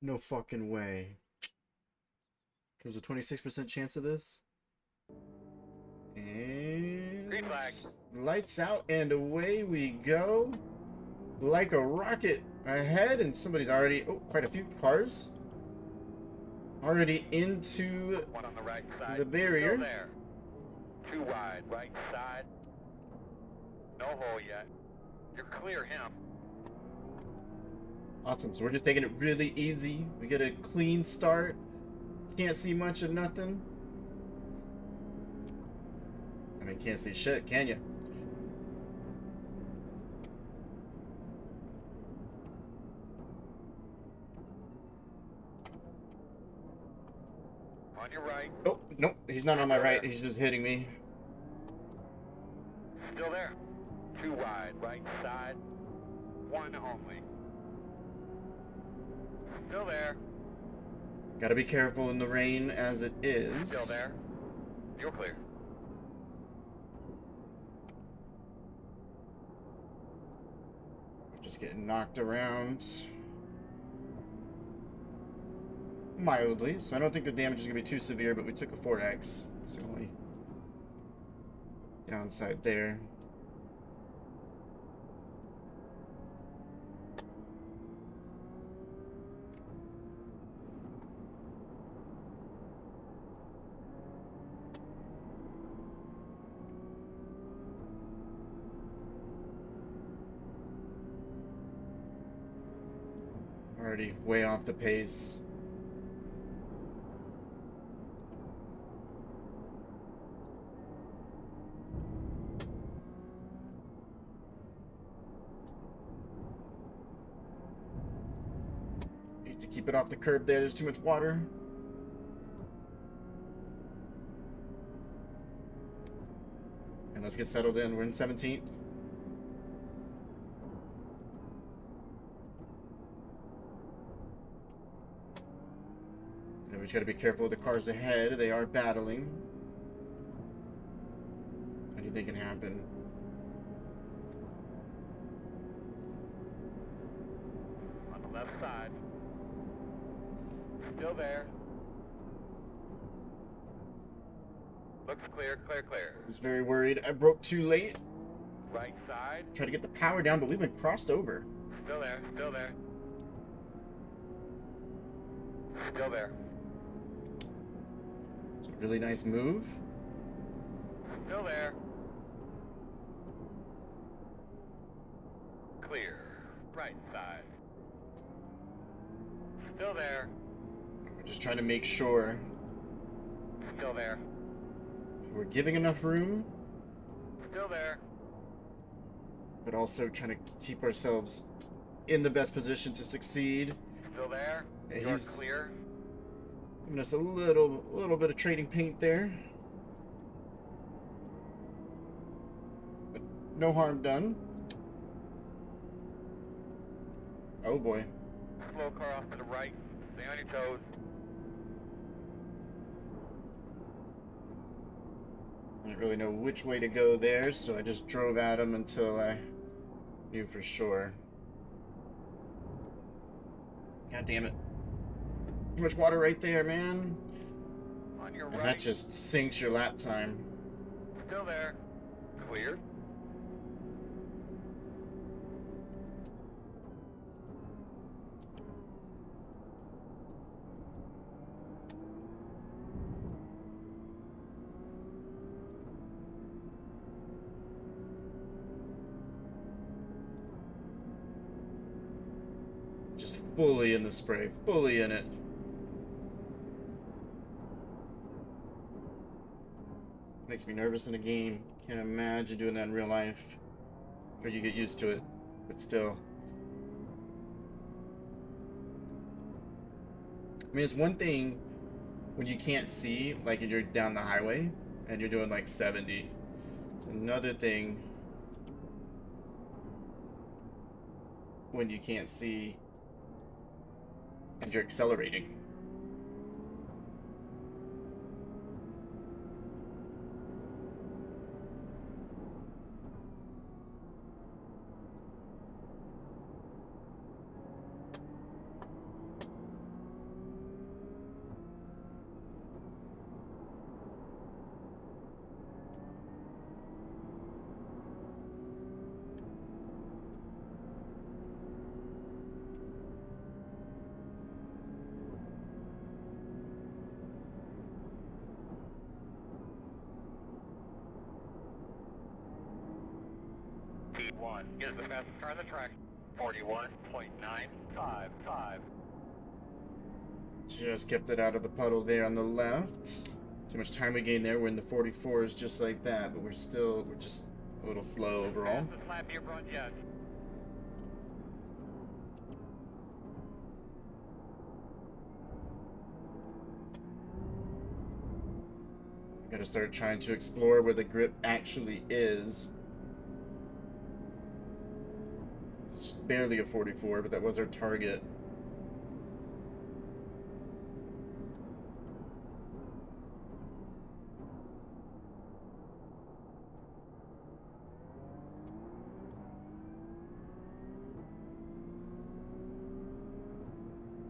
No fucking way. There's a 26% chance of this. Green And flag. lights out and away we go. Like a rocket ahead, and somebody's already, oh, quite a few cars already into One on the right side. the Still barrier. there. Too wide. Right side. No hole yet. You're clear him. Awesome, so we're just taking it really easy. We get a clean start. Can't see much of nothing. I mean, can't see shit, can you? On your right. Oh, nope, he's not on my right. He's just hitting me. Still there. Too wide. Right side. One only. Still there. Gotta be careful in the rain as it is. Still there. You're clear. Just getting knocked around mildly, so I don't think the damage is gonna be too severe, but we took a 4x. It's the only downside there. Already way off the pace. Need to keep it off the curb there. There's too much water. And let's get settled in. We're in 17th. And we just got to be careful with the cars ahead. They are battling. Anything can happen. On the left side. Still there. Looks clear, clear, clear. I was very worried. I broke too late. Right side. Tried to get the power down, but we went crossed over. Still there, still there. Still there. It's a really nice move. Still there. Clear. Right side. Still there. We're just trying to make sure Still there. we're giving enough room, Still there. but also trying to keep ourselves in the best position to succeed. Still there. Yeah, You're he's clear. giving us a little bit of trading paint there. But no harm done. Oh boy. Slow car off to the right. Stay on your toes. I didn't really know which way to go there, so I just drove at him until I knew for sure. God damn it. Too much water right there, man. On your And right. that just sinks your lap time. Still there. Clear. Just fully in the spray, fully in it. Makes me nervous in a game. Can't imagine doing that in real life. Sure, you get used to it, but still. I mean, it's one thing when you can't see, like, and you're down the highway and you're doing like 70. It's another thing when you can't see and you're accelerating. 41. Is the fastest car on the track. 41.955. Just kept it out of the puddle there on the left. Too much time we gained there. We're in the 44s just like that, but we're just a little slow overall. Fastest lap you've run yet. Gotta start trying to explore where the grip actually is. It's barely a 44, but that was our target.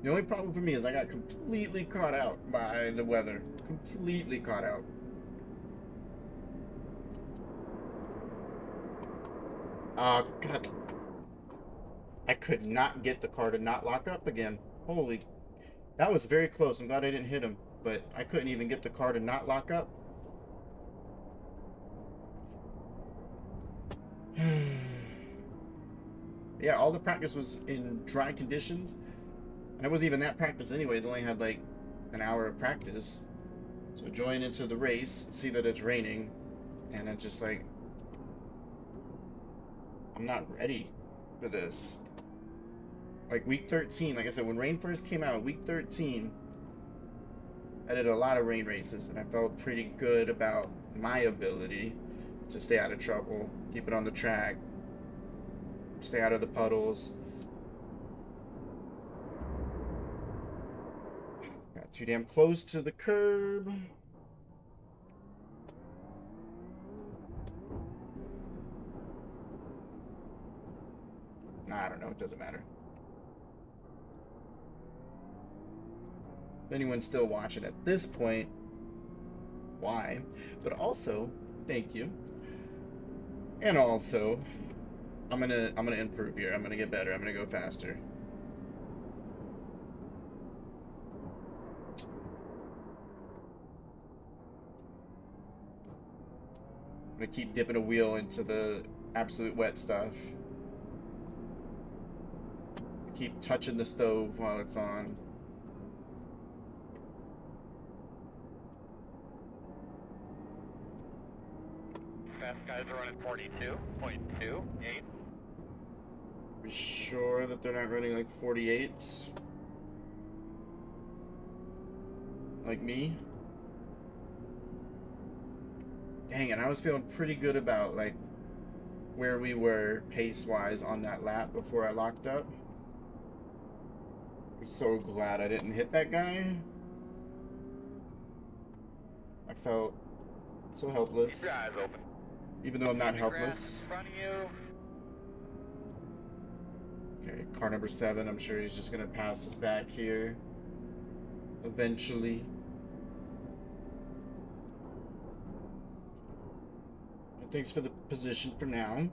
The only problem for me is I got completely caught out by the weather. Completely caught out. Oh, God. I could not get the car to not lock up again. Holy... That was very close. I'm glad I didn't hit him. But I couldn't even get the car to not lock up. Yeah, all the practice was in dry conditions. And it wasn't even that practice anyways. I only had like an hour of practice. So join into the race, see that it's raining, and then just like... I'm not ready for this. Like week 13, like I said, when rain first came out, week 13, I did a lot of rain races, and I felt pretty good about my ability to stay out of trouble, keep it on the track, stay out of the puddles. Got too damn close to the curb. I don't know, it doesn't matter. If anyone's still watching at this point, why? But also, thank you. And also, I'm gonna improve here. I'm gonna get better. I'm gonna go faster. I'm gonna keep dipping a wheel into the absolute wet stuff. Keep touching the stove while it's on. Fast guys are running 42.28. Be sure that they're not running like 48s. Like me. Dang it, I was feeling pretty good about like where we were pace-wise on that lap before I locked up. I'm so glad I didn't hit that guy. I felt so helpless. Keep your eyes open. Even though I'm not helpless. In front of you. Okay, car number 7. I'm sure he's just gonna pass us back here. Eventually. And thanks for the position for now.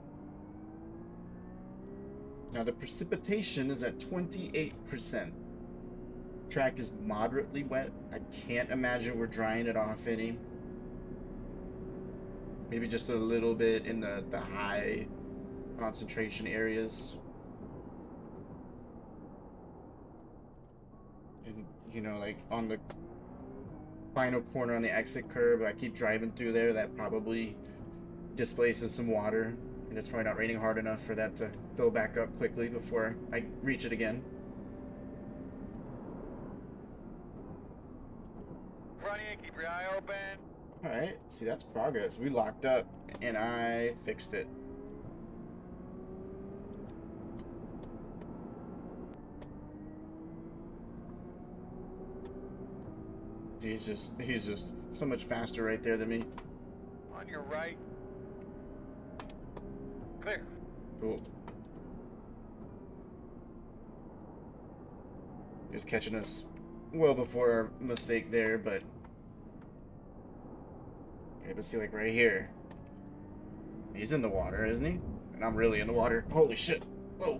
Now the precipitation is at 28%. Track is moderately wet. I can't imagine we're drying it off any. Maybe just a little bit in the high concentration areas. And, you know, like on the final corner on the exit curb, I keep driving through there. That probably displaces some water. And it's probably not raining hard enough for that to fill back up quickly before I reach it again. Front of you, keep your eye open. Alright, see, that's progress. We locked up, and I fixed it. He's just so much faster right there than me. On your right. Clear. Cool. He was catching us well before our mistake there, but... Okay, let's see, like right here. He's in the water, isn't he? And I'm really in the water. Holy shit. Whoa.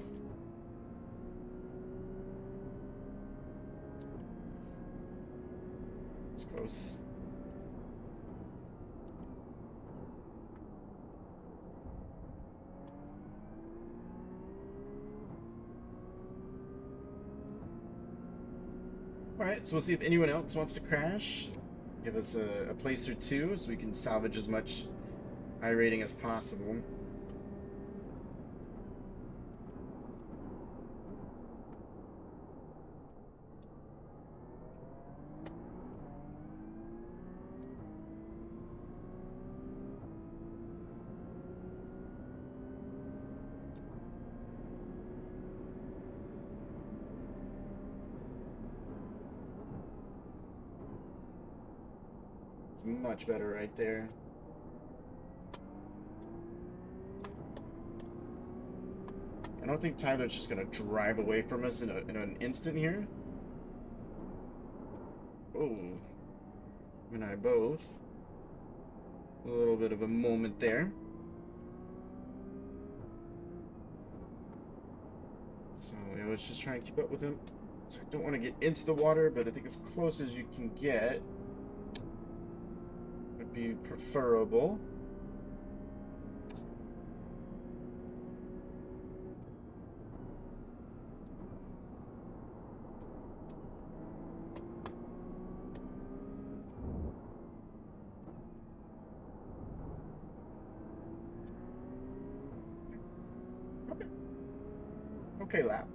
It's close. Alright, so we'll see if anyone else wants to crash. Give us a place or two so we can salvage as much iRating as possible. Much better right there. I don't think Tyler's just gonna drive away from us in an instant here. Oh, him and I both. A little bit of a moment there. So yeah, let's just try and keep up with him. So I don't want to get into the water, but I think as close as you can get would be preferable. Okay, lap.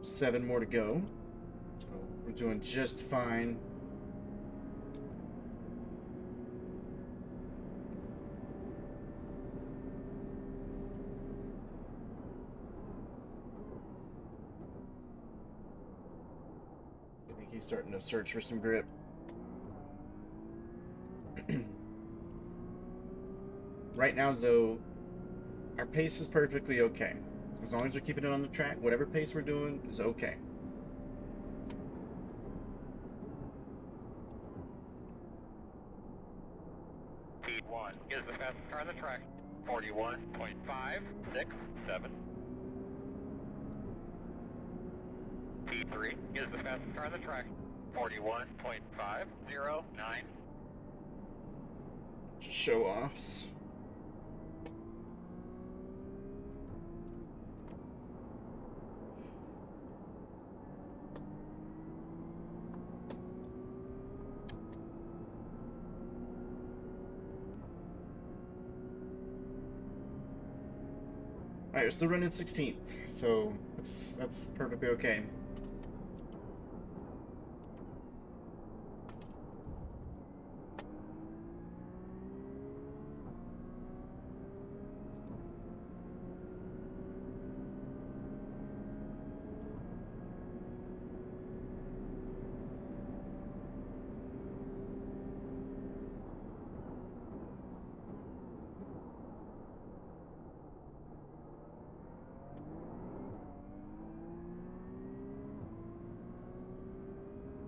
Seven more to go. So we're doing just fine. I think he's starting to search for some grip. Right now, though, our pace is perfectly okay. As long as we're keeping it on the track, whatever pace we're doing is okay. P1 is the fastest car on the track. 41.567. P3 is the fastest car on the track. 41.509. Just show offs. Alright, we're still running 16th, so that's perfectly okay.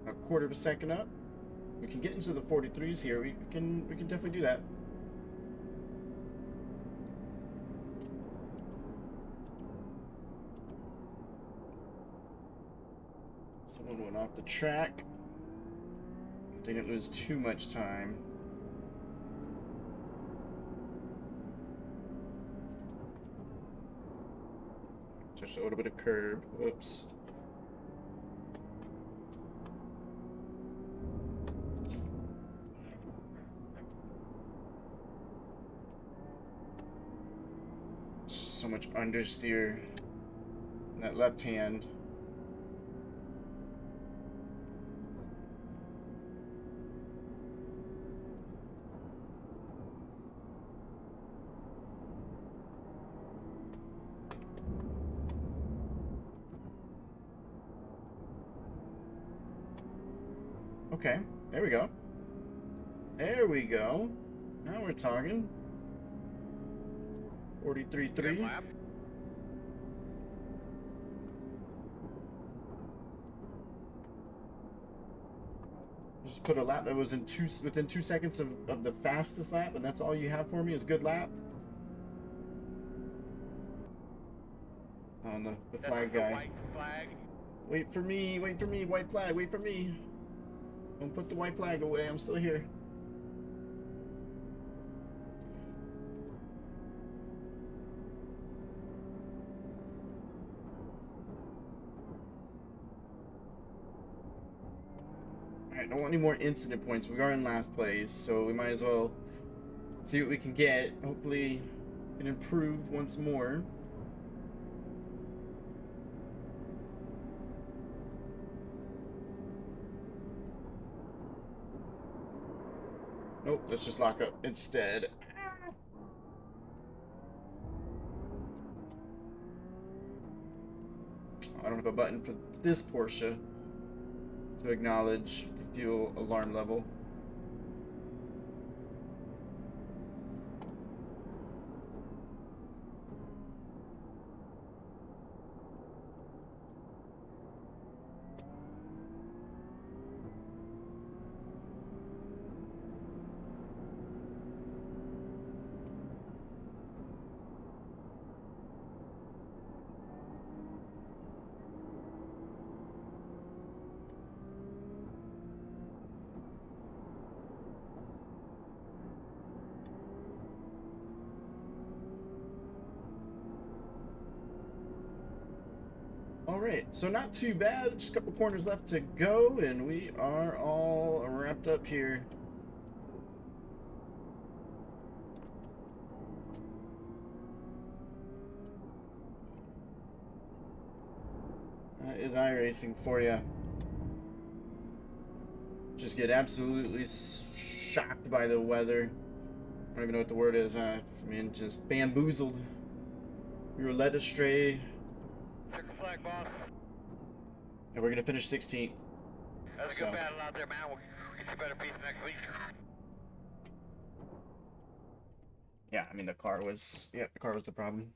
A quarter of a second up. We can get into the 43s here. We can definitely do that. Someone went off the track. Didn't lose too much time. Touched a little bit of curb. Whoops. So much understeer in that left hand. Okay, there we go. There we go. Now we're talking. 43.3. Just put a lap that was within 2 seconds of the fastest lap, and that's all you have for me is good lap. On the flag guy. White flag. Wait for me, white flag, wait for me. Don't put the white flag away, I'm still here. Alright, don't want any more incident points. We are in last place, so we might as well see what we can get. Hopefully, we can improve once more. Nope, let's just lock up instead. I don't have a button for this Porsche to acknowledge the fuel alarm level. Alright, so not too bad. Just a couple corners left to go, and we are all wrapped up here. That is iRacing for you. Just get absolutely shocked by the weather. I don't even know what the word is. I mean, just bamboozled. We were led astray. Check the flag, boss. And we're going to finish 16th. That's a good battle out there, man. We'll get you better piece next week. Yeah, I mean, the car was the problem.